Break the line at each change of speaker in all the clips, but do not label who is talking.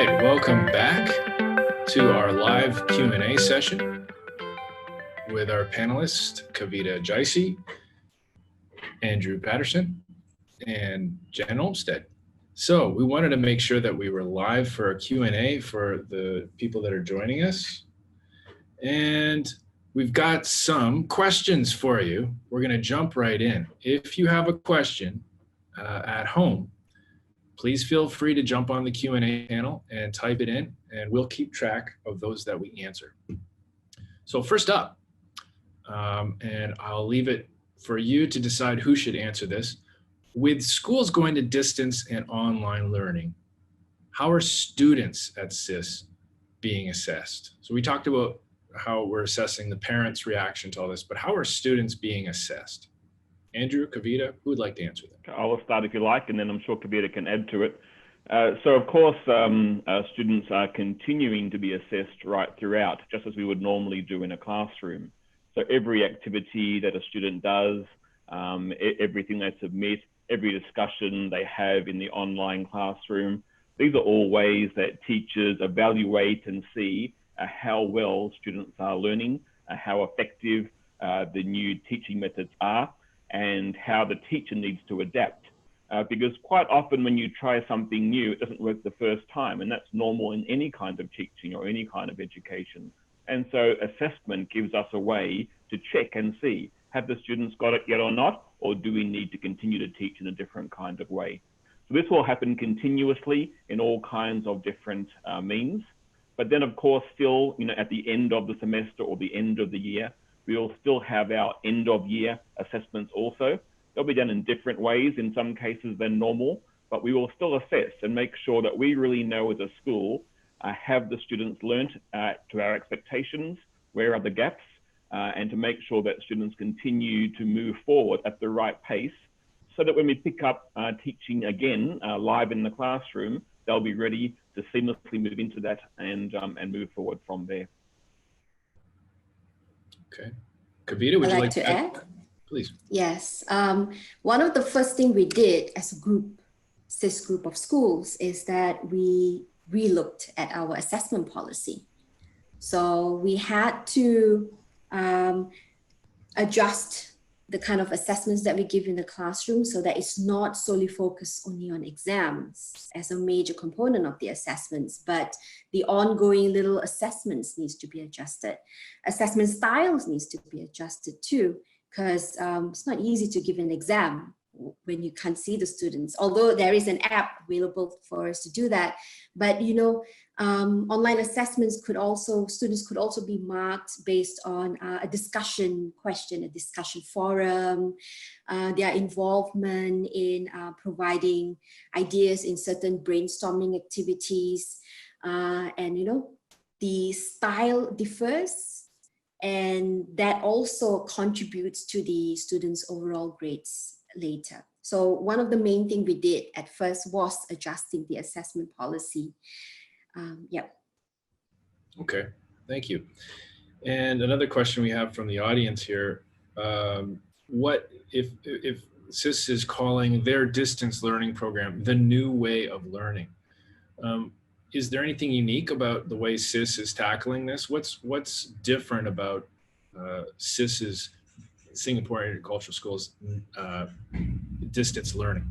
right, welcome back to our live Q&A session with our panelists, Kavita Jaisi, Andrew Patterson, and Jen Olmstead. So we wanted to make sure that we were live for a Q&A for the people that are joining us. And we've got some questions for you. We're going to jump right in. If you have a question at home, please feel free to jump on the Q&A panel and type it in, and we'll keep track of those that we answer. So first up, and I'll leave it for you to decide who should answer this. With schools going to distance and online learning, how are students at SIS being assessed? So we talked about how we're assessing the parents' reaction to all this, but how are students being assessed? Andrew, Kavita, who would like to answer that?
I'll start if you like, and then I'm sure Kavita can add to it. So of course, students are continuing to be assessed right throughout, just as we would normally do in a classroom. So every activity that a student does, everything they submit, every discussion they have in the online classroom, these are all ways that teachers evaluate and see how well students are learning, how effective the new teaching methods are, and how the teacher needs to adapt. Because quite often when you try something new, it doesn't work the first time, and that's normal in any kind of teaching or any kind of education. And so assessment gives us a way to check and see, have the students got it yet or not, or do we need to continue to teach in a different kind of way? So this will happen continuously in all kinds of different means. But then of course, still, at the end of the semester or the end of the year, we'll still have our end of year assessments also. They'll be done in different ways in some cases than normal, but we will still assess and make sure that we really know as a school, have the students learnt to our expectations, where are the gaps, and to make sure that students continue to move forward at the right pace, so that when we pick up teaching again live in the classroom, they'll be ready to seamlessly move into that and move forward from there.
Okay. Kavita, would you like to add? Please.
Yes. One of the first things we did as a group, SIS group of schools, is that we relooked at our assessment policy. So we had to adjust the kind of assessments that we give in the classroom so that it's not solely focused only on exams as a major component of the assessments, but the ongoing little assessments needs to be adjusted. Assessment styles needs to be adjusted too, because it's not easy to give an exam when you can't see the students, although there is an app available for us to do that. But online assessments students could also be marked based on a discussion question, a discussion forum, their involvement in providing ideas in certain brainstorming activities. And the style differs, and that also contributes to the students' overall grades later. So one of the main things we did at first was adjusting the assessment policy.
Okay, thank you. And another question we have from the audience here, what if SIS is calling their distance learning program the new way of learning? Is there anything unique about the way SIS is tackling this? What's different about SIS's Singapore Agricultural Schools distance learning?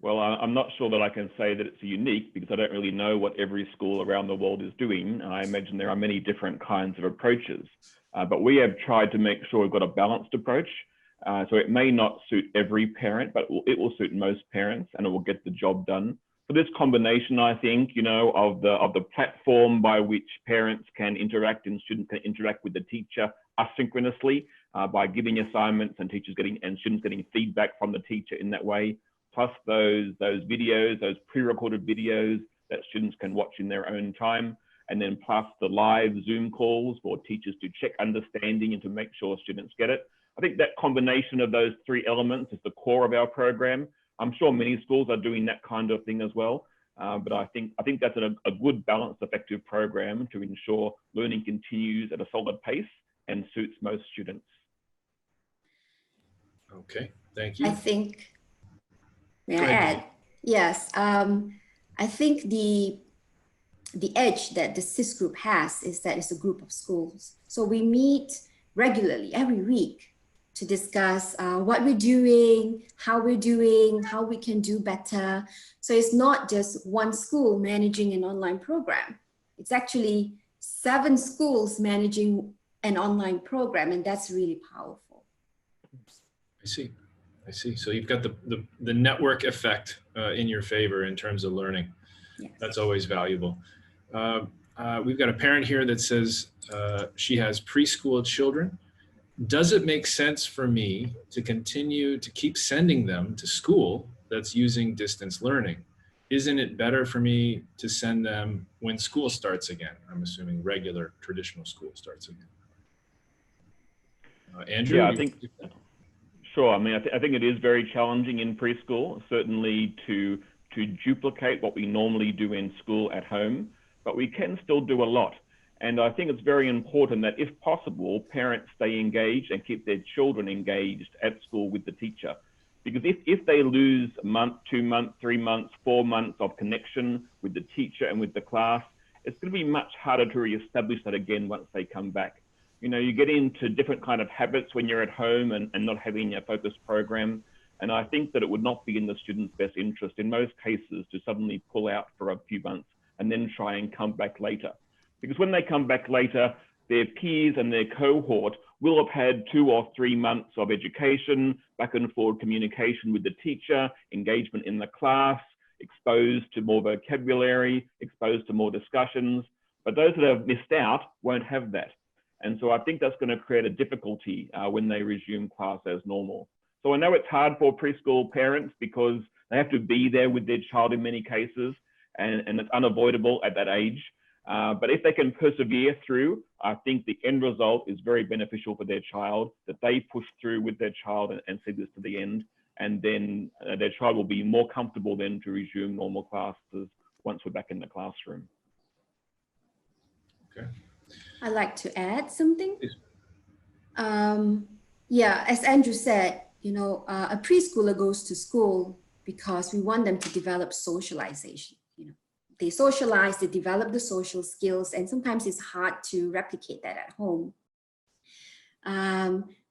Well, I'm not sure that I can say that it's unique, because I don't really know what every school around the world is doing. I imagine there are many different kinds of approaches, but we have tried to make sure we've got a balanced approach. So it may not suit every parent, but it will suit most parents, and it will get the job done. So this combination, I think, of the platform by which parents can interact and students can interact with the teacher asynchronously by giving assignments and students getting feedback from the teacher in that way, plus those videos, those pre-recorded videos that students can watch in their own time, and then plus the live Zoom calls for teachers to check understanding and to make sure students get it. I think that combination of those three elements is the core of our program. I'm sure many schools are doing that kind of thing as well, but I think that's a good, balanced, effective program to ensure learning continues at a solid pace and suits most students.
Okay, thank you.
I think, may I add? Yes, I think the edge that the CIS group has is that it's a group of schools. So we meet regularly every week to discuss what we're doing, how we can do better. So it's not just one school managing an online program. It's actually 7 schools managing an online program, and that's really powerful.
I see. I see. So you've got the network effect in your favor in terms of learning.
Yes.
That's always valuable. We've got a parent here that says she has preschool children. Does it make sense for me to continue to keep sending them to school that's using distance learning? Isn't it better for me to send them when school starts again? I'm assuming regular traditional school starts again. Andrew?
Yeah, I think, sure. I mean, I think it is very challenging in preschool, certainly to duplicate what we normally do in school at home, but we can still do a lot. And I think it's very important that if possible, parents stay engaged and keep their children engaged at school with the teacher. Because if they lose a month, 2 months, 3 months, 4 months of connection with the teacher and with the class, it's going to be much harder to reestablish that again once they come back. You know, you get into different kind of habits when you're at home and not having a focused program. And I think that it would not be in the student's best interest in most cases to suddenly pull out for a few months and then try and come back later. Because when they come back later, their peers and their cohort will have had 2 or 3 months of education, back and forward communication with the teacher, engagement in the class, exposed to more vocabulary, exposed to more discussions. But those that have missed out won't have that. And so I think that's going to create a difficulty when they resume class as normal. So I know it's hard for preschool parents because they have to be there with their child in many cases, and it's unavoidable at that age. But if they can persevere through, I think the end result is very beneficial for their child, that they push through with their child and see this to the end. And then their child will be more comfortable then to resume normal classes once we're back in the classroom.
Okay.
I'd like to add something. Yeah, as Andrew said, you know, a preschooler goes to school because we want them to develop socialization. You know, they socialize, they develop the social skills, and sometimes it's hard to replicate that at home.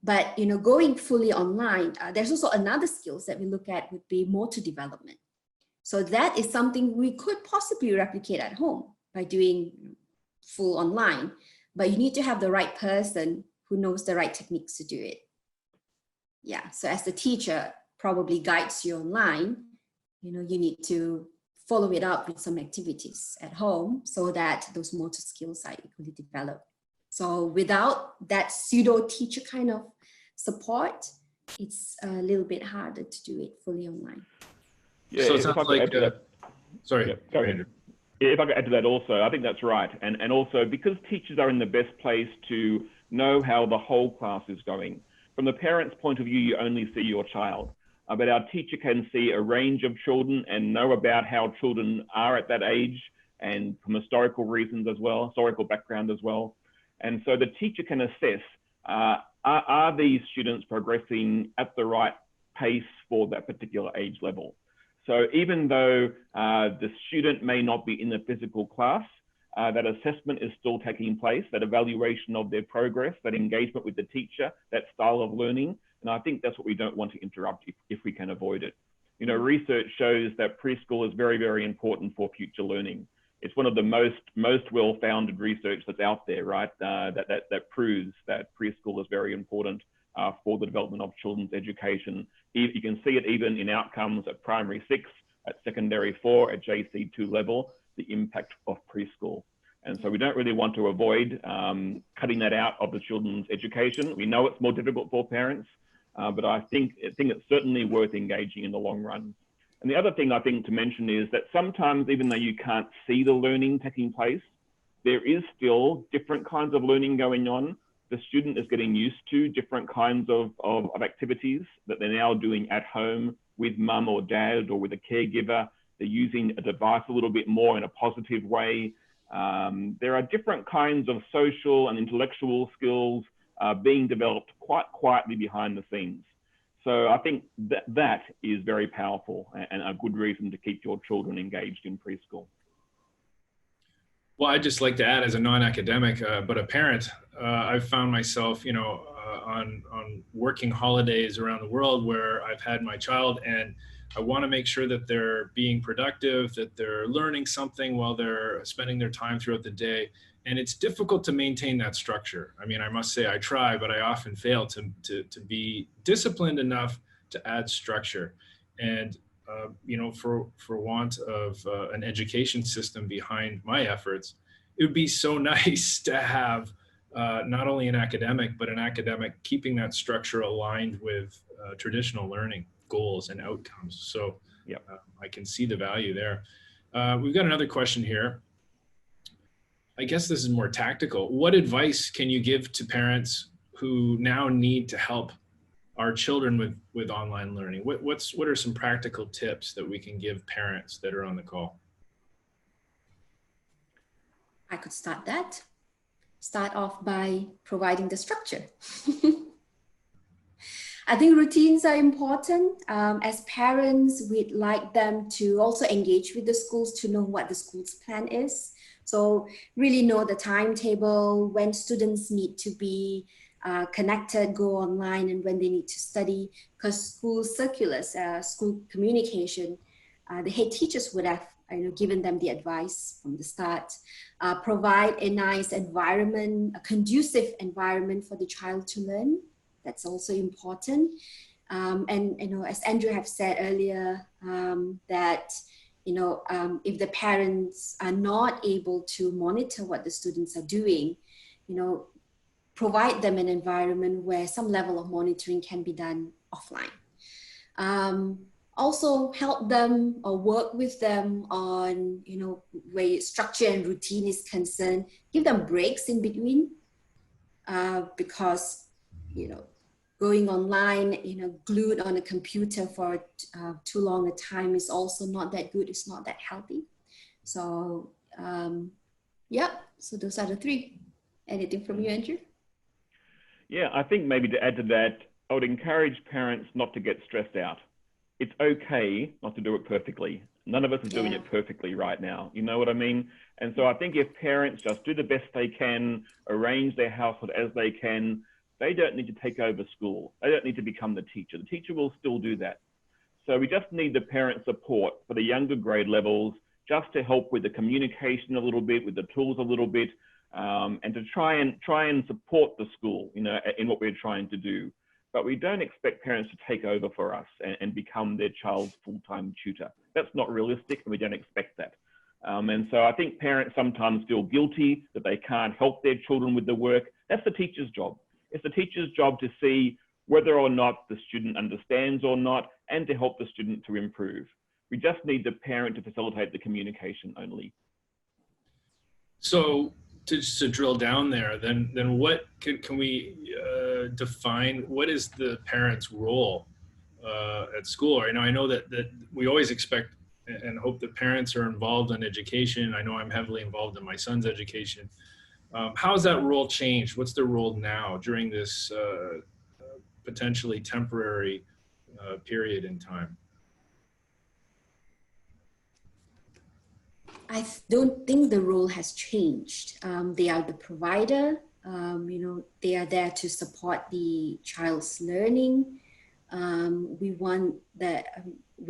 But you know, going fully online, there's also another skills that we look at would be motor development. So that is something we could possibly replicate at home by doing full online, but you need to have the right person who knows the right techniques to do it. Yeah, so as the teacher probably guides you online, you know, you need to follow it up with some activities at home so that those motor skills are equally developed. So without that pseudo teacher kind of support, it's a little bit harder to do it fully online.
Yeah,
so it sounds like, sorry,
yeah, go ahead. If I could add to that also, I think that's right. And also because teachers are in the best place to know how the whole class is going. From the parent's point of view, you only see your child, but our teacher can see a range of children and know about how children are at that age and from historical reasons as well, historical background as well. And so the teacher can assess, are these students progressing at the right pace for that particular age level? So even though the student may not be in the physical class, that assessment is still taking place, that evaluation of their progress, that engagement with the teacher, that style of learning. And I think that's what we don't want to interrupt if we can avoid it. You know, research shows that preschool is very, very important for future learning. It's one of the most well-founded research that's out there, right? That proves that preschool is very important for the development of children's education. You can see it even in outcomes at primary 6, at secondary 4, at JC2 level, the impact of preschool. And so we don't really want to avoid cutting that out of the children's education. We know it's more difficult for parents, but I think it's certainly worth engaging in the long run. And the other thing I think to mention is that sometimes, even though you can't see the learning taking place, there is still different kinds of learning going on. The student is getting used to different kinds of activities that they're now doing at home with mum or dad or with a caregiver. They're using a device a little bit more in a positive way. There are different kinds of social and intellectual skills being developed quite quietly behind the scenes. So I think that is very powerful and a good reason to keep your children engaged in preschool.
Well, I'd just like to add, as a non-academic, but a parent, I've found myself, on working holidays around the world where I've had my child, and I want to make sure that they're being productive, that they're learning something while they're spending their time throughout the day. And it's difficult to maintain that structure. I mean, I must say I try, but I often fail to be disciplined enough to add structure. And for want of an education system behind my efforts, it would be so nice to have not only an academic, but an academic keeping that structure aligned with traditional learning goals and outcomes. So
yep.
I can see the value there. We've got another question here. I guess this is more tactical. What advice can you give to parents who now need to help our children with online learning? What are some practical tips that we can give parents that are on the call?
I could start that. Start off by providing the structure. I think routines are important. As parents, we'd like them to also engage with the schools to know what the school's plan is. So really know the timetable, when students need to be connected, go online, and when they need to study, because school circulars, school communication, the head teachers would have given them the advice from the start. Provide a nice environment, a conducive environment for the child to learn. That's also important. And as Andrew have said earlier, that if the parents are not able to monitor what the students are doing, provide them an environment where some level of monitoring can be done offline. Also help them or work with them on, where structure and routine is concerned. Give them breaks in between, because, going online, glued on a computer for too long a time is also not that good. It's not that healthy. So, so those are the three. Anything from you, Andrew?
Yeah, I think maybe to add to that, I would encourage parents not to get stressed out. It's okay not to do it perfectly. None of us are doing it perfectly right now. You know what I mean? And so I think if parents just do the best they can, arrange their household as they can, they don't need to take over school. They don't need to become the teacher. The teacher will still do that. So we just need the parent support for the younger grade levels, just to help with the communication a little bit, with the tools a little bit, and to try and support the school, in what we're trying to do. But we don't expect parents to take over for us and become their child's full-time tutor. That's not realistic, and we don't expect that. And so I think parents sometimes feel guilty that they can't help their children with the work. That's the teacher's job. It's the teacher's job to see whether or not the student understands or not, and to help the student to improve. We just need the parent to facilitate the communication only.
So to drill down there, then what can we define? What is the parent's role at school? I know that we always expect and hope that parents are involved in education. I know I'm heavily involved in my son's education. How has that role changed? What's their role now during this potentially temporary period in time?
I don't think the role has changed. They are the provider. They are there to support the child's learning. We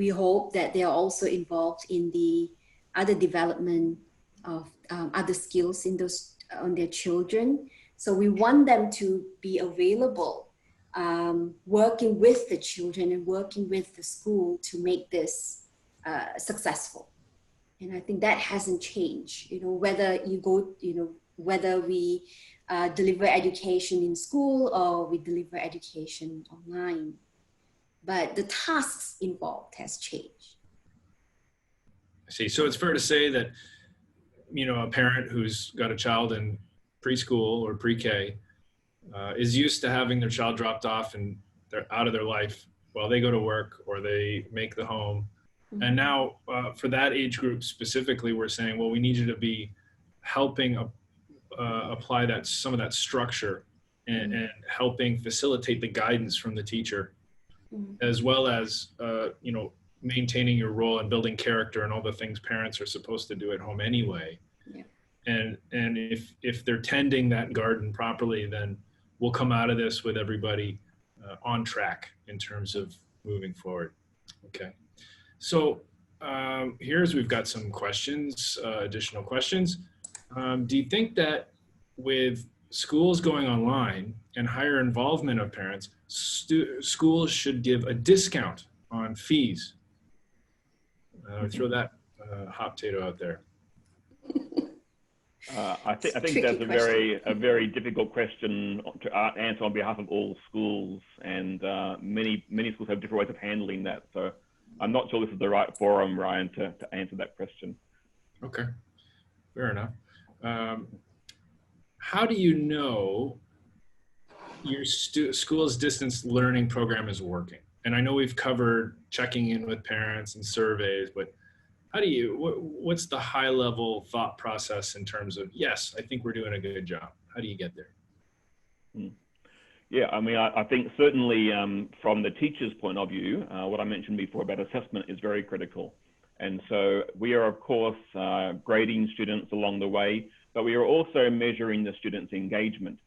hope that they are also involved in the other development of other skills on their children. So we want them to be available, working with the children and working with the school to make this successful. And I think that hasn't changed, whether whether we deliver education in school or we deliver education online. But the tasks involved has changed.
I see. So it's fair to say that, a parent who's got a child in preschool or pre-K is used to having their child dropped off and they're out of their life while they go to work or they make the home. Mm-hmm. And now for that age group specifically, we're saying, well, we need you to be helping apply some of that structure and helping facilitate the guidance from the teacher as well as, you know, maintaining your role and building character and all the things parents are supposed to do at home anyway.
Yeah.
And if they're tending that garden properly, then we'll come out of this with everybody on track in terms of moving forward. Okay. So we've got some questions, additional questions. Do you think that with schools going online and higher involvement of parents, schools should give a discount on fees? Throw that hot potato out there.
I think that's a very difficult question to answer on behalf of all schools, and many schools have different ways of handling that. So I'm not sure this is the right forum, Ryan, to answer that question.
Okay, fair enough. How do you know your school's distance learning program is working? And I know we've covered checking in with parents and surveys, but how do you, what's the high level thought process in terms of, yes, I think we're doing a good job? How do you get there?
Yeah, I mean, I think certainly from the teacher's point of view, what I mentioned before about assessment is very critical. And so we are, of course, grading students along the way, but we are also measuring the students' engagement.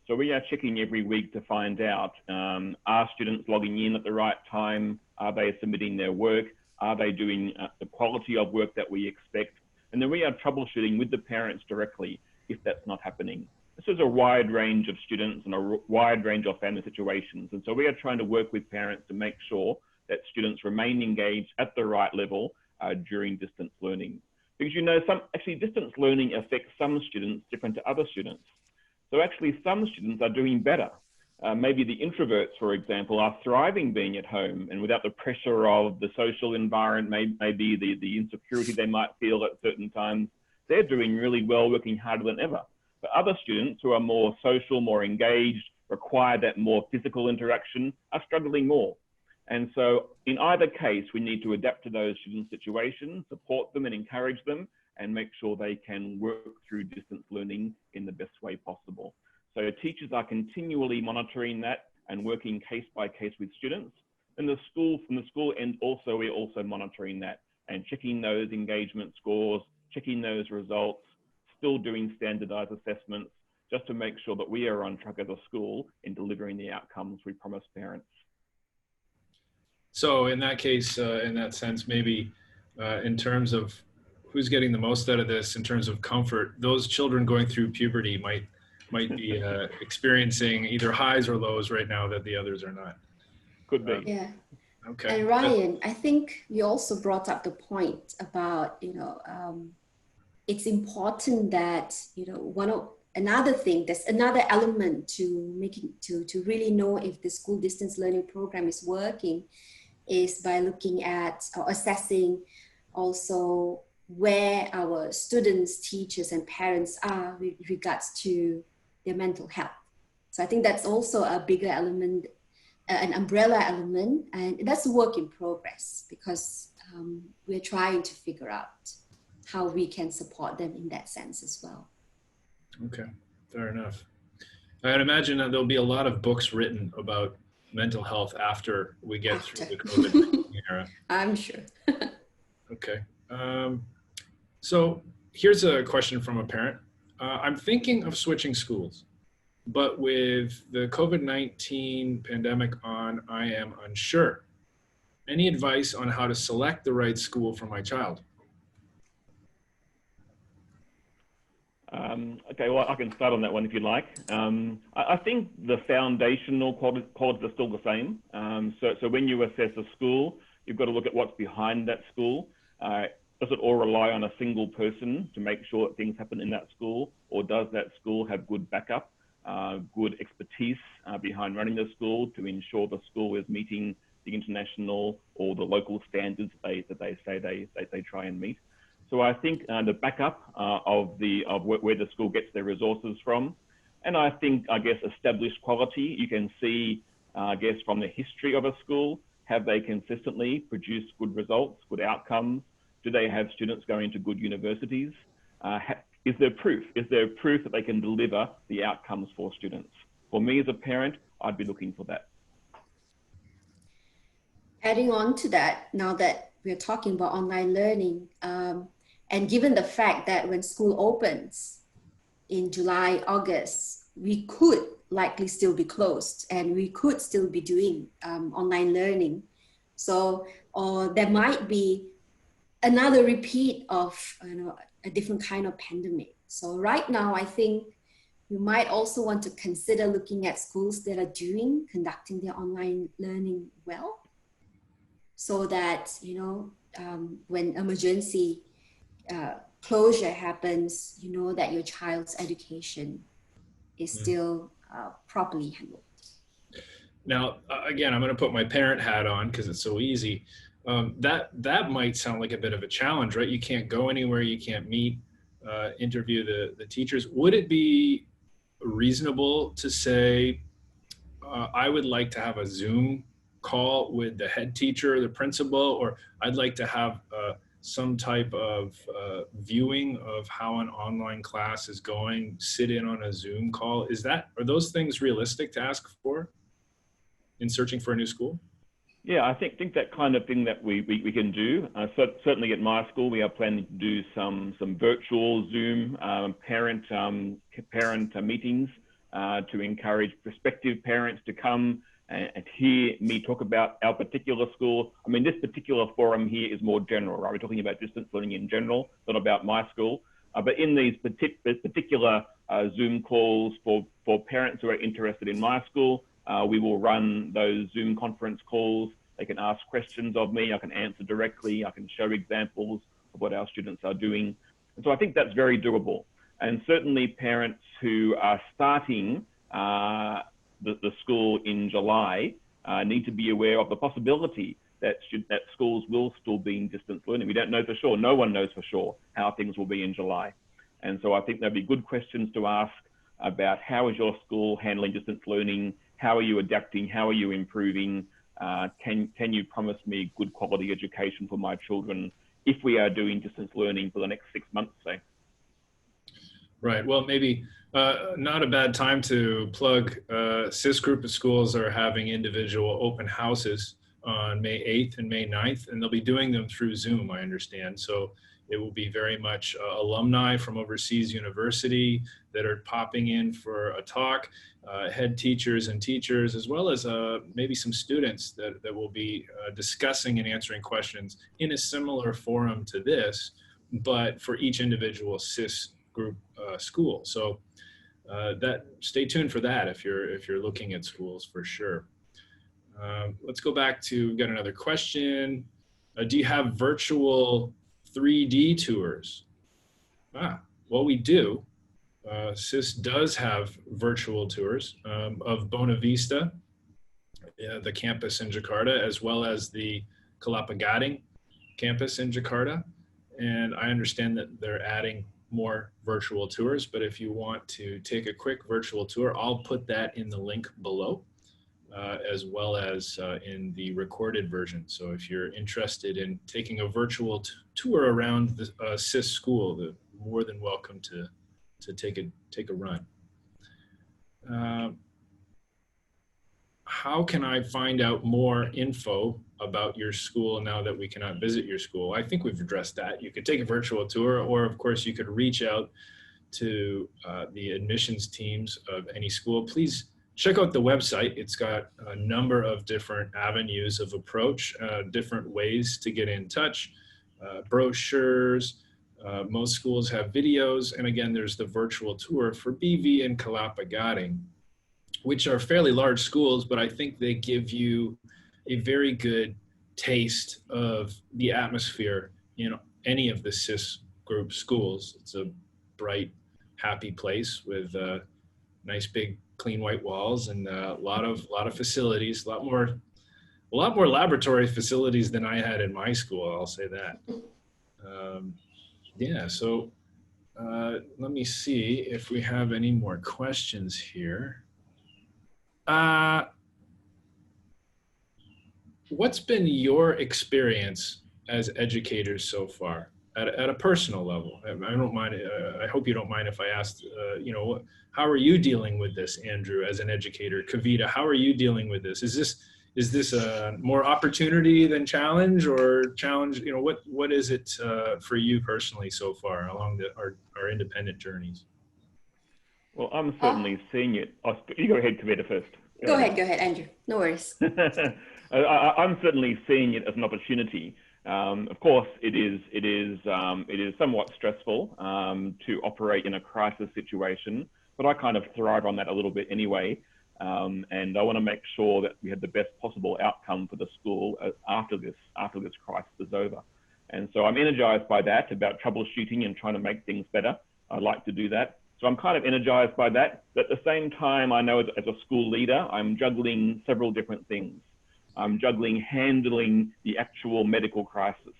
So we are checking every week to find out, are students logging in at the right time? Are they submitting their work? Are they doing the quality of work that we expect? And then we are troubleshooting with the parents directly if that's not happening. This is a wide range of students and a wide range of family situations. And so we are trying to work with parents to make sure that students remain engaged at the right level during distance learning. Because, you know, actually distance learning affects some students different to other students. So actually some students are doing better. Maybe the introverts, for example, are thriving being at home and without the pressure of the social environment, maybe the insecurity they might feel at certain times. They're doing really well, working harder than ever. But other students who are more social, more engaged, require that more physical interaction are struggling more. And so in either case, we need to adapt to those student situations, support them and encourage them, and make sure they can work through distance learning in the best way possible. So teachers are continually monitoring that and working case by case with students. And from the school end also, we're also monitoring that and checking those engagement scores, checking those results, still doing standardized assessments, just to make sure that we are on track as a school in delivering the outcomes we promise parents.
So in that case, in that sense, maybe in terms of who's getting the most out of this in terms of comfort, those children going through puberty might be experiencing either highs or lows right now that the others are not.
Could be.
Yeah.
Okay.
And Ryan, I think you also brought up the point about, it's important that, another thing, there's another element to making, to really know if the school distance learning program is working is by looking at or assessing also where our students, teachers, and parents are with regards to their mental health. So I think that's also a bigger element, an umbrella element, and that's a work in progress because we're trying to figure out how we can support them in that sense as well.
Okay, fair enough. I'd imagine that there'll be a lot of books written about mental health after we get through the COVID-19 era.
I'm sure.
Okay. So here's a question from a parent. I'm thinking of switching schools, but with the COVID-19 pandemic on, I am unsure. Any advice on how to select the right school for my child?
Okay, well, I can start on that one if you like. I think the foundational qualities are still the same. So when you assess a school, you've got to look at what's behind that school. Does it all rely on a single person to make sure that things happen in that school? Or does that school have good backup, good expertise behind running the school to ensure the school is meeting the international or the local standards that they say they try and meet? So I think the backup of where the school gets their resources from, and I guess established quality, you can see, I guess, from the history of a school, have they consistently produced good results, good outcomes? Do they have students going to good universities? Is there proof? Is there proof that they can deliver the outcomes for students? For me as a parent, I'd be looking for that.
Adding on to that, now that we're talking about online learning, and given the fact that when school opens in July, August, we could likely still be closed and we could still be doing online learning. So, or there might be another repeat of a different kind of pandemic. So right now, I think you might also want to consider looking at schools that are conducting their online learning well, so that, when emergency closure happens, you know that your child's education is still properly handled.
Now, again, I'm going to put my parent hat on because it's so easy. That might sound like a bit of a challenge, right? You can't go anywhere, you can't meet, interview the teachers. Would it be reasonable to say, I would like to have a Zoom call with the head teacher, the principal, or I'd like to have some type of viewing of how an online class is going, sit in on a Zoom call? Are those things realistic to ask for in searching for a new school?
Yeah, I think that kind of thing that we can do. Certainly at my school, we are planning to do some virtual Zoom parent meetings to encourage prospective parents to come and hear me talk about our particular school. I mean, this particular forum here is more general, right? We're talking about distance learning in general, not about my school. But in these particular Zoom calls for parents who are interested in my school, we will run those Zoom conference calls. They can ask questions of me. I can answer directly. I can show examples of what our students are doing. And so I think that's very doable. And certainly parents who are starting the school in July need to be aware of the possibility that schools will still be in distance learning. We don't know for sure. No one knows for sure how things will be in July. And so I think there'll be good questions to ask about how is your school handling distance learning? How are you adapting? How are you improving? Can you promise me good quality education for my children if we are doing distance learning for the next 6 months, say?
Right. Well, maybe not a bad time to plug. CIS group of schools are having individual open houses on May 8th and May 9th, and they'll be doing them through Zoom, I understand. So it will be very much alumni from overseas university that are popping in for a talk, head teachers and teachers, as well as maybe some students that will be discussing and answering questions in a similar forum to this, but for each individual CIS group school. So stay tuned for that if you're looking at schools, for sure. Let's go back to, we've got another question. Do you have virtual 3D tours? Well, we do. CIS does have virtual tours of Bona Vista, the campus in Jakarta, as well as the Kelapa Gading campus in Jakarta. And I understand that they're adding more virtual tours, but if you want to take a quick virtual tour, I'll put that in the link below, as well as in the recorded version. So if you're interested in taking a virtual tour around the CIS school, you're more than welcome to take a run. How can I find out more info about your school now that we cannot visit your school? I think we've addressed that. You could take a virtual tour, or of course you could reach out to the admissions teams of any school. Please check out the website. It's got a number of different avenues of approach, different ways to get in touch, brochures. Most schools have videos. And again, there's the virtual tour for BV and Kelapa Gading, which are fairly large schools, but I think they give you a very good taste of the atmosphere in any of the CIS group schools. It's a bright, happy place with nice big clean white walls and a lot of facilities, a lot more laboratory facilities than I had in my school, I'll say that. Yeah, so let me see if we have any more questions here. What's been your experience as educators so far at a personal level? I don't mind. I hope you don't mind if I asked, how are you dealing with this, Andrew, as an educator? Kavita, how are you dealing with this? Is is this a more opportunity than challenge, or challenge? You know, what is it for you personally so far along our independent journeys?
Well, I'm certainly seeing it. Oh, you go ahead, Kavita, first.
Go ahead, Andrew. No worries.
I'm certainly seeing it as an opportunity. Of course, it is somewhat stressful to operate in a crisis situation, but I kind of thrive on that a little bit anyway. And I want to make sure that we have the best possible outcome for the school after this crisis is over. And so I'm energized by that, about troubleshooting and trying to make things better. I like to do that. So I'm kind of energized by that. But at the same time, I know as a school leader, I'm juggling several different things. I'm juggling handling the actual medical crisis,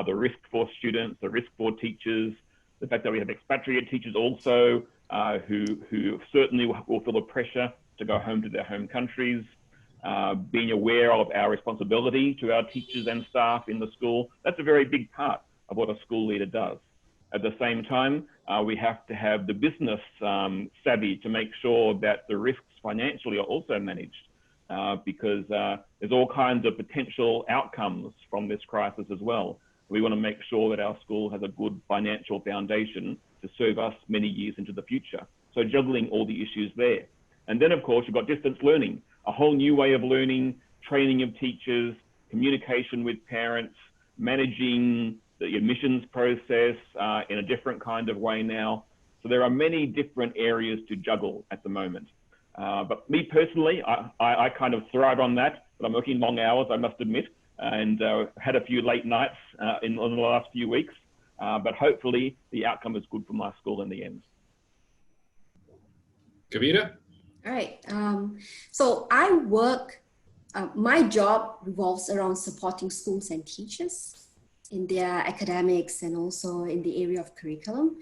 the risk for students, the risk for teachers, the fact that we have expatriate teachers also who certainly will feel the pressure to go home to their home countries, being aware of our responsibility to our teachers and staff in the school. That's a very big part of what a school leader does. At the same time, we have to have the business savvy to make sure that the risks financially are also managed. Because there's all kinds of potential outcomes from this crisis as well. We want to make sure that our school has a good financial foundation to serve us many years into the future. So juggling all the issues there. And then, of course, you've got distance learning, a whole new way of learning, training of teachers, communication with parents, managing the admissions process in a different kind of way now. So there are many different areas to juggle at the moment. But me personally, I kind of thrive on that, but I'm working long hours, I must admit, and had a few late nights in the last few weeks, but hopefully the outcome is good for my school in the end.
Kavita?
All right. So I work, my job revolves around supporting schools and teachers in their academics and also in the area of curriculum.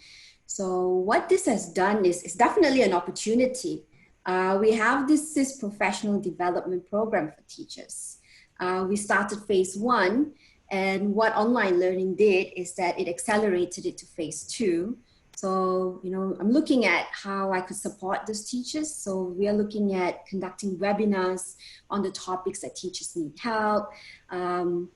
So what this has done is definitely an opportunity. We have this professional development program for teachers. We started phase 1, and what online learning did is that it accelerated it to phase 2. So, you know, I'm looking at how I could support those teachers. So we are looking at conducting webinars on the topics that teachers need help, and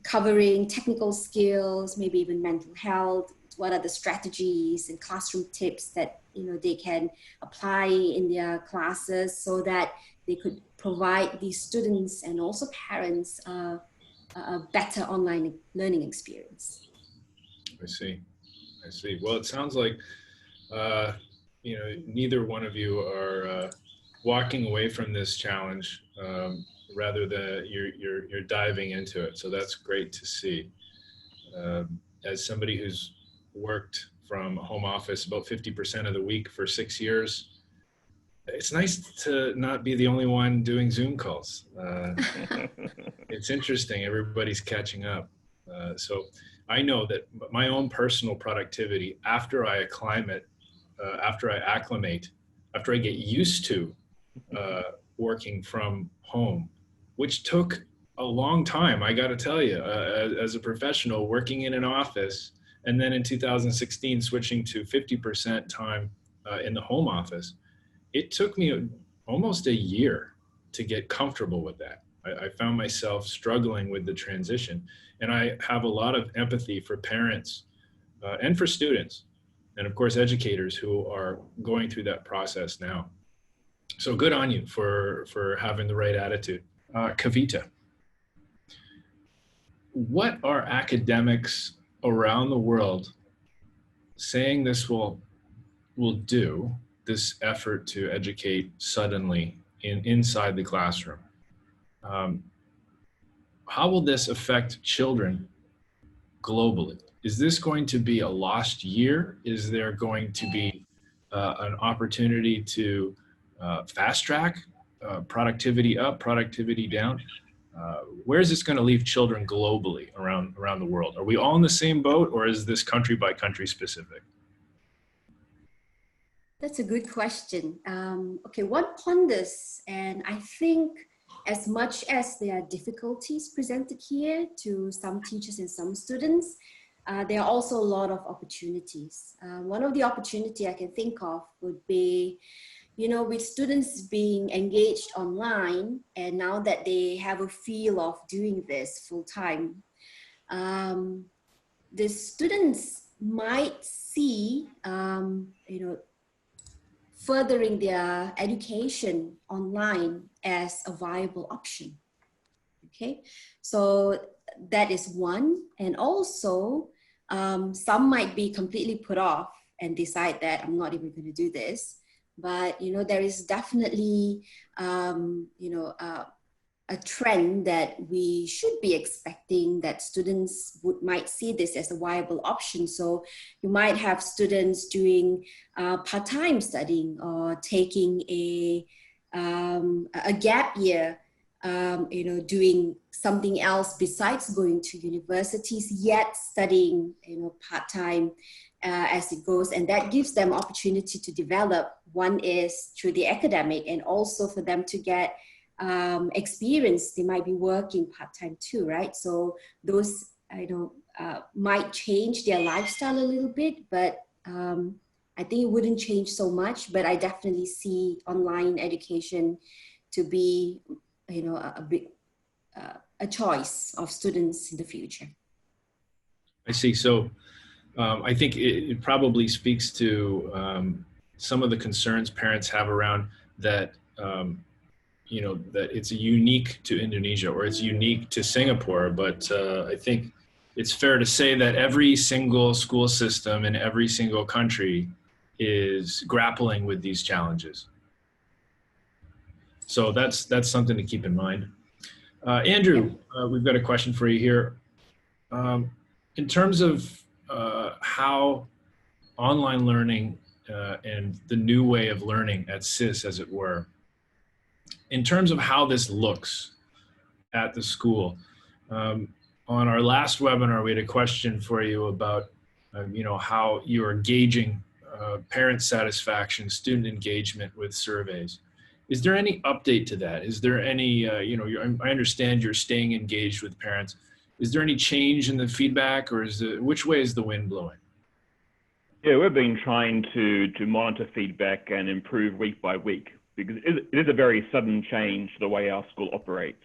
covering technical skills, maybe even mental health. What are the strategies and classroom tips that, you know, they can apply in their classes so that they could provide these students and also parents a better online learning experience.
I see. Well, it sounds like, you know, neither one of you are walking away from this challenge. Rather than you're diving into it. So that's great to see. As somebody who's worked from home office about 50% of the week for 6 years, it's nice to not be the only one doing Zoom calls. It's interesting. Everybody's catching up. So I know that my own personal productivity, after I acclimate, after I get used to working from home, which took a long time, I got to tell you, as a professional working in an office, and then in 2016 switching to 50% time in the home office, it took me almost a year to get comfortable with that. I found myself struggling with the transition, and I have a lot of empathy for parents and for students, and of course educators who are going through that process now. So good on you for having the right attitude. Kavita, what are academics around the world saying this will do, this effort to educate suddenly inside the classroom? How will this affect children globally? Is this going to be a lost year? Is there going to be an opportunity to fast track productivity up, productivity down? Where is this going to leave children globally around the world? Are we all in the same boat, or is this country by country specific?
That's a good question. Okay, one ponders, and I think as much as there are difficulties presented here to some teachers and some students, there are also a lot of opportunities. One of the opportunity I can think of would be, with students being engaged online, and now that they have a feel of doing this full time, the students might see, furthering their education online as a viable option. Okay, so that is one. And also, some might be completely put off and decide that I'm not even going to do this. But, there is definitely, a trend that we should be expecting, that students might see this as a viable option. So you might have students doing part-time studying, or taking a gap year, doing something else besides going to universities, yet studying, part-time as it goes. And that gives them opportunity to develop. One is through the academic, and also for them to get experience. They might be working part-time too, right? So those, might change their lifestyle a little bit, but I think it wouldn't change so much. But I definitely see online education to be, a choice of students in the future.
I see. So I think it probably speaks to some of the concerns parents have around that, that it's unique to Indonesia, or it's unique to Singapore. But I think it's fair to say that every single school system in every single country is grappling with these challenges. So that's something to keep in mind. Andrew, we've got a question for you here. In terms of how online learning and the new way of learning at SIS, as it were, in terms of how this looks at the school, on our last webinar, we had a question for you about, how you are gauging parent satisfaction, student engagement with surveys. Is there any update to that? Is there any, I understand you're staying engaged with parents. Is there any change in the feedback, or which way is the wind blowing?
Yeah, we've been trying to monitor feedback and improve week by week, because it is a very sudden change to the way our school operates.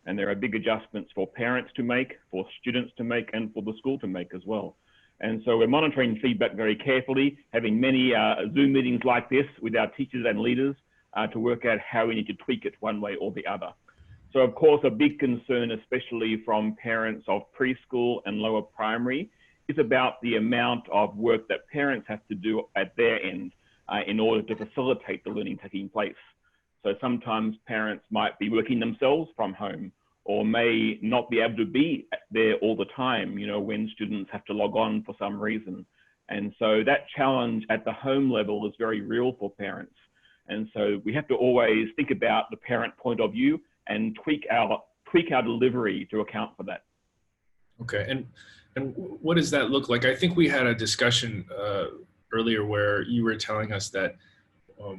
And there are big adjustments for parents to make, for students to make, and for the school to make as well. And so we're monitoring feedback very carefully, having many Zoom meetings like this with our teachers and leaders to work out how we need to tweak it one way or the other. So of course, a big concern, especially from parents of preschool and lower primary, is about the amount of work that parents have to do at their end in order to facilitate the learning taking place. So sometimes parents might be working themselves from home, or may not be able to be there all the time, when students have to log on for some reason. And so that challenge at the home level is very real for parents. And so we have to always think about the parent point of view and tweak our delivery to account for that.
Okay, and what does that look like? I think we had a discussion earlier where you were telling us that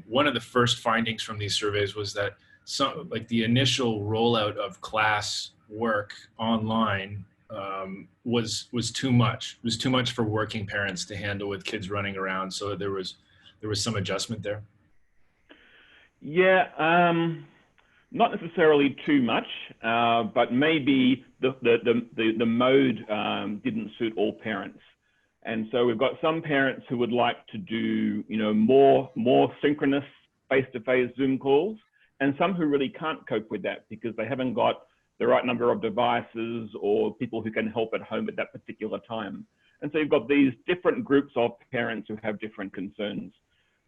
one of the first findings from these surveys was that the initial rollout of class work online was too much. It was too much for working parents to handle with kids running around. So there was some adjustment there.
Yeah, not necessarily too much, but maybe the mode didn't suit all parents. And so we've got some parents who would like to do, more synchronous face-to-face Zoom calls, and some who really can't cope with that because they haven't got the right number of devices or people who can help at home at that particular time. And so you've got these different groups of parents who have different concerns.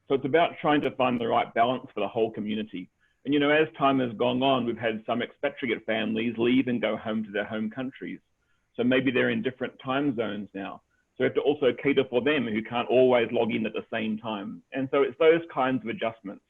So it's about trying to find the right balance for the whole community. And, as time has gone on, we've had some expatriate families leave and go home to their home countries. So maybe they're in different time zones now. So we have to also cater for them who can't always log in at the same time. And so it's those kinds of adjustments.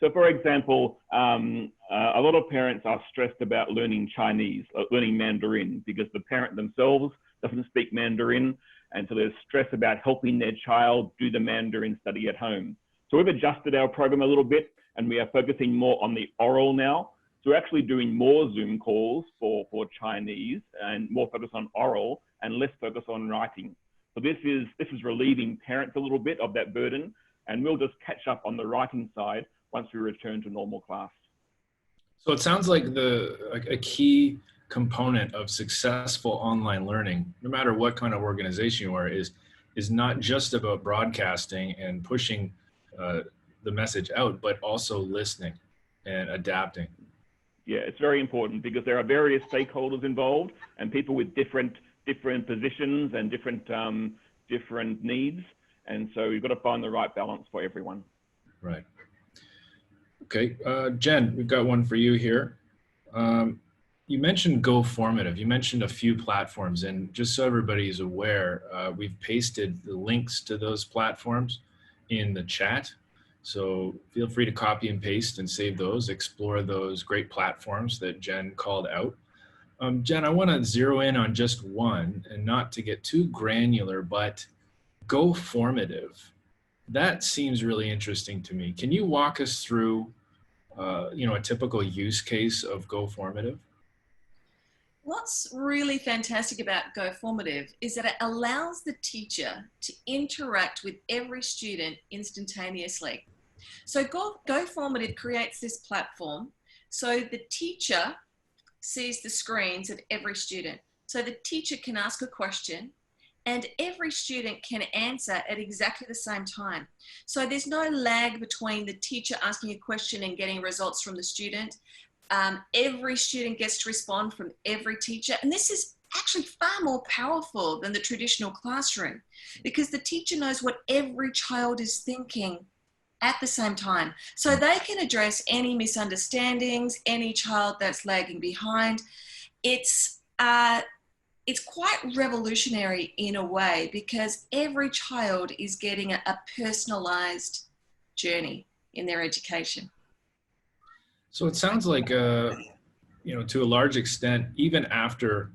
So for example, a lot of parents are stressed about learning Chinese, learning Mandarin, because the parent themselves doesn't speak Mandarin. And so there's stress about helping their child do the Mandarin study at home. So we've adjusted our program a little bit, and we are focusing more on the oral now. So we're actually doing more Zoom calls for Chinese, and more focus on oral and less focus on writing. So this is relieving parents a little bit of that burden, and we'll just catch up on the writing side once we return to normal class.
So it sounds like a key component of successful online learning, no matter what kind of organization you are, is not just about broadcasting and pushing the message out, but also listening and adapting.
Yeah, it's very important because there are various stakeholders involved and people with different positions and different needs. And so you've got to find the right balance for everyone.
Right. Okay, Jen, we've got one for you here. You mentioned Goformative. You mentioned a few platforms, and just so everybody is aware, we've pasted the links to those platforms in the chat. So feel free to copy and paste and save those, explore those great platforms that Jen called out. Jen, I want to zero in on just one, and not to get too granular, but Goformative. That seems really interesting to me. Can you walk us through a typical use case of Goformative?
What's really fantastic about Goformative is that it allows the teacher to interact with every student instantaneously. So Goformative creates this platform so the teacher sees the screens of every student. So the teacher can ask a question and every student can answer at exactly the same time. So there's no lag between the teacher asking a question and getting results from the student. Every student gets to respond from every teacher. And this is actually far more powerful than the traditional classroom because the teacher knows what every child is thinking at the same time. So they can address any misunderstandings, any child that's lagging behind. It's quite revolutionary in a way because every child is getting a personalized journey in their education.
So it sounds like, to a large extent, even after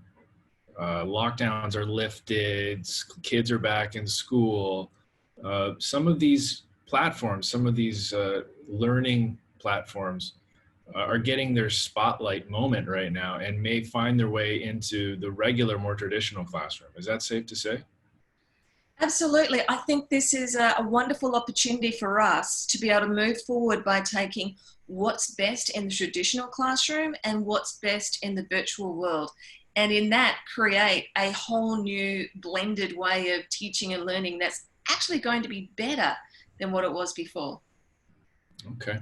lockdowns are lifted, kids are back in school, some of these platforms, some of these learning platforms are getting their spotlight moment right now and may find their way into the regular, more traditional classroom. Is that safe to say?
Absolutely. I think this is a wonderful opportunity for us to be able to move forward by taking what's best in the traditional classroom and what's best in the virtual world. And in that, create a whole new blended way of teaching and learning that's actually going to be better than what it was before.
Okay.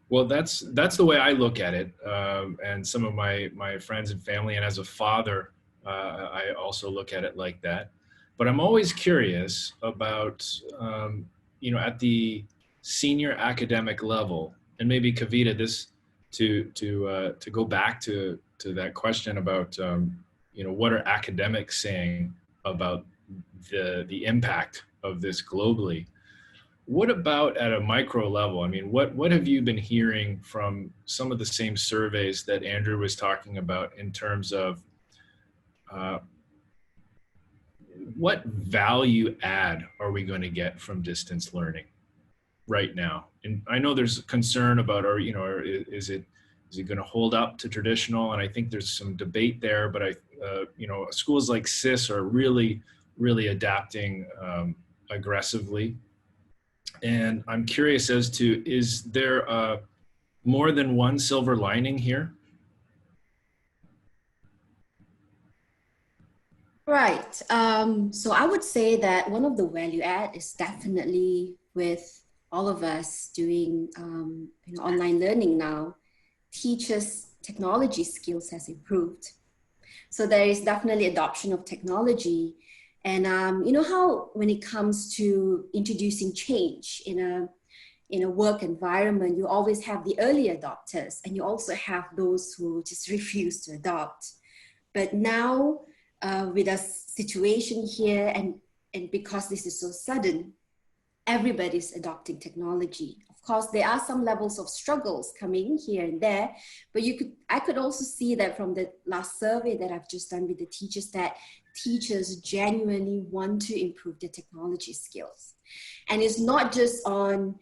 Well, that's the way I look at it. And some of my friends and family, and as a father, I also look at it like that. But I'm always curious about, at the senior academic level, and maybe Kavita, this to go back to that question about, what are academics saying about the impact of this globally? What about at a micro level? I mean, what have you been hearing from some of the same surveys that Andrew was talking about in terms of what value add are we going to get from distance learning right now? And I know there's concern about, is it going to hold up to traditional? And I think there's some debate there, but schools like CIS are really, really adapting aggressively. And I'm curious as to, is there more than one silver lining here?
Right. So I would say that one of the value add is definitely with all of us doing online learning now, teachers' technology skills has improved. So there is definitely adoption of technology. And you know how when it comes to introducing change in a work environment, you always have the early adopters and you also have those who just refuse to adopt. But now with a situation here and because this is so sudden, everybody's adopting technology. Of course, there are some levels of struggles coming here and there, but I could also see that from the last survey that I've just done with the teachers, that teachers genuinely want to improve their technology skills. And it's not just on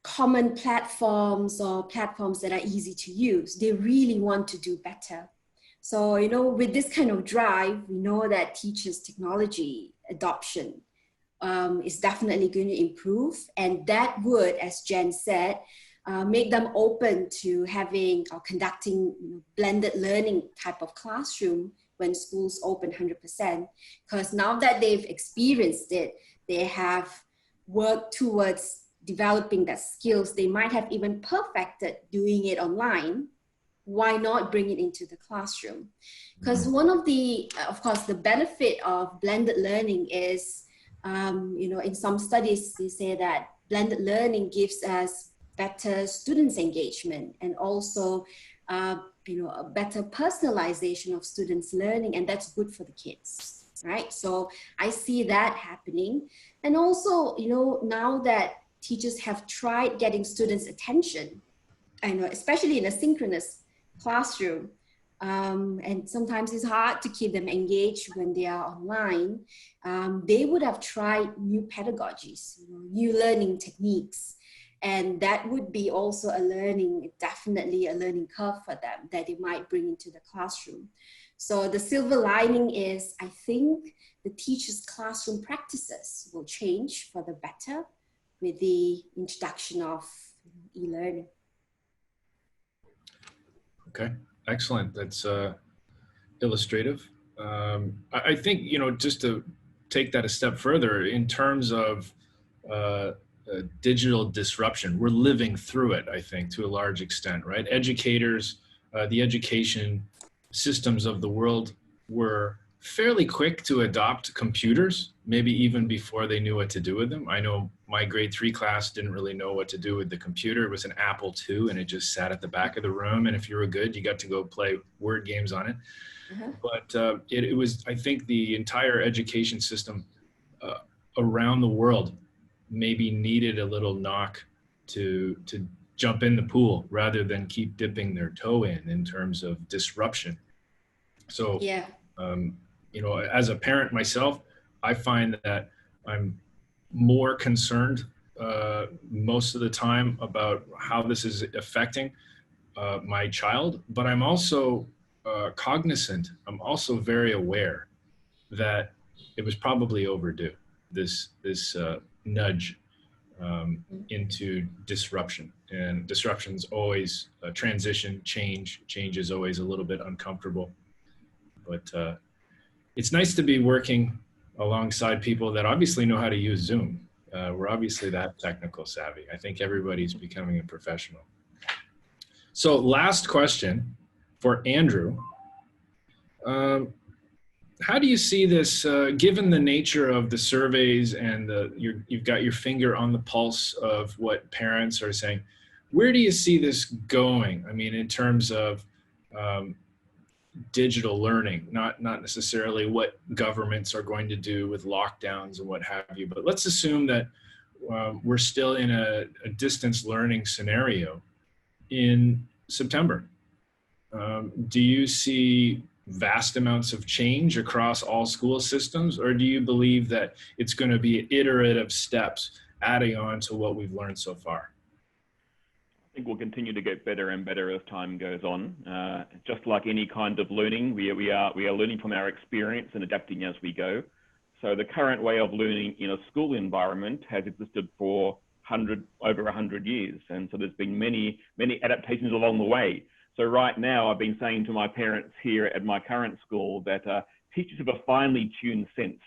common platforms or platforms that are easy to use. They really want to do better. So, with this kind of drive, we know that teachers' technology adoption is definitely going to improve. And that would, as Jen said, make them open to having or conducting blended learning type of classroom when schools open 100%. Because now that they've experienced it, they have worked towards developing that skills. They might have even perfected doing it online. Why not bring it into the classroom? Because one of the, of course, the benefit of blended learning is, in some studies, they say that blended learning gives us better students engagement and also, a better personalization of students learning, and that's good for the kids, right? So I see that happening. And also, now that teachers have tried getting students' attention, especially in a synchronous classroom, and sometimes it's hard to keep them engaged when they are online, they would have tried new pedagogies, new learning techniques. And that would be also definitely a learning curve for them that they might bring into the classroom. So the silver lining is, I think the teachers' classroom practices will change for the better with the introduction of e-learning.
Okay, excellent. That's illustrative. I think, just to take that a step further in terms of digital disruption, we're living through it, I think, to a large extent, right? Educators, the education systems of the world were fairly quick to adopt computers, maybe even before they knew what to do with them. I know my grade 3 class didn't really know what to do with the computer. It was an Apple II, and it just sat at the back of the room. And if you were good, you got to go play word games on it. But it was, I think, the entire education system around the world maybe needed a little knock to jump in the pool rather than keep dipping their toe in terms of disruption. So,
yeah.
As a parent myself, I find that I'm more concerned most of the time about how this is affecting my child, but I'm also cognizant. I'm also very aware that it was probably overdue, this nudge into disruption. And disruption is always a transition, change is always a little bit uncomfortable. But it's nice to be working alongside people that obviously know how to use Zoom. We're obviously that technical savvy. I think everybody's becoming a professional. So last question for Andrew. How do you see this, given the nature of the surveys and you've got your finger on the pulse of what parents are saying? Where do you see this going? I mean, in terms of digital learning, not necessarily what governments are going to do with lockdowns and what have you, but let's assume that we're still in a distance learning scenario in September. Do you see vast amounts of change across all school systems, or do you believe that it's going to be iterative steps adding on to what we've learned so far?
I think we'll continue to get better and better as time goes on. Just like any kind of learning, we are learning from our experience and adapting as we go. So the current way of learning in a school environment has existed for over 100 years. And so there's been many adaptations along the way. So right now, I've been saying to my parents here at my current school that teachers have a finely tuned sense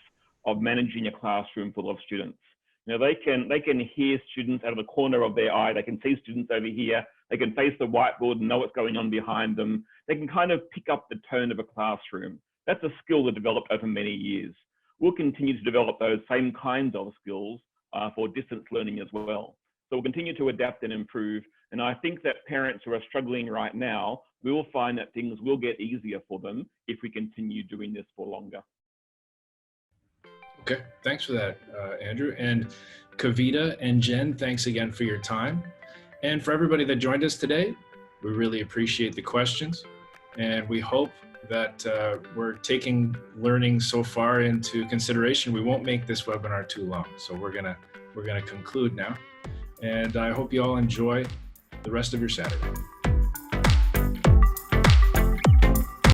of managing a classroom full of students. They can hear students out of the corner of their eye. They can see students over here. They can face the whiteboard and know what's going on behind them. They can kind of pick up the tone of a classroom. That's a skill that developed over many years. We'll continue to develop those same kinds of skills for distance learning as well. So we'll continue to adapt and improve. And I think that parents who are struggling right now, we will find that things will get easier for them if we continue doing this for longer.
Okay, thanks for that, Andrew. And Kavita and Jen, thanks again for your time. And for everybody that joined us today, we really appreciate the questions. And we hope that we're taking learning so far into consideration. We won't make this webinar too long. So we're gonna conclude now. And I hope you all enjoy the rest of your Saturday.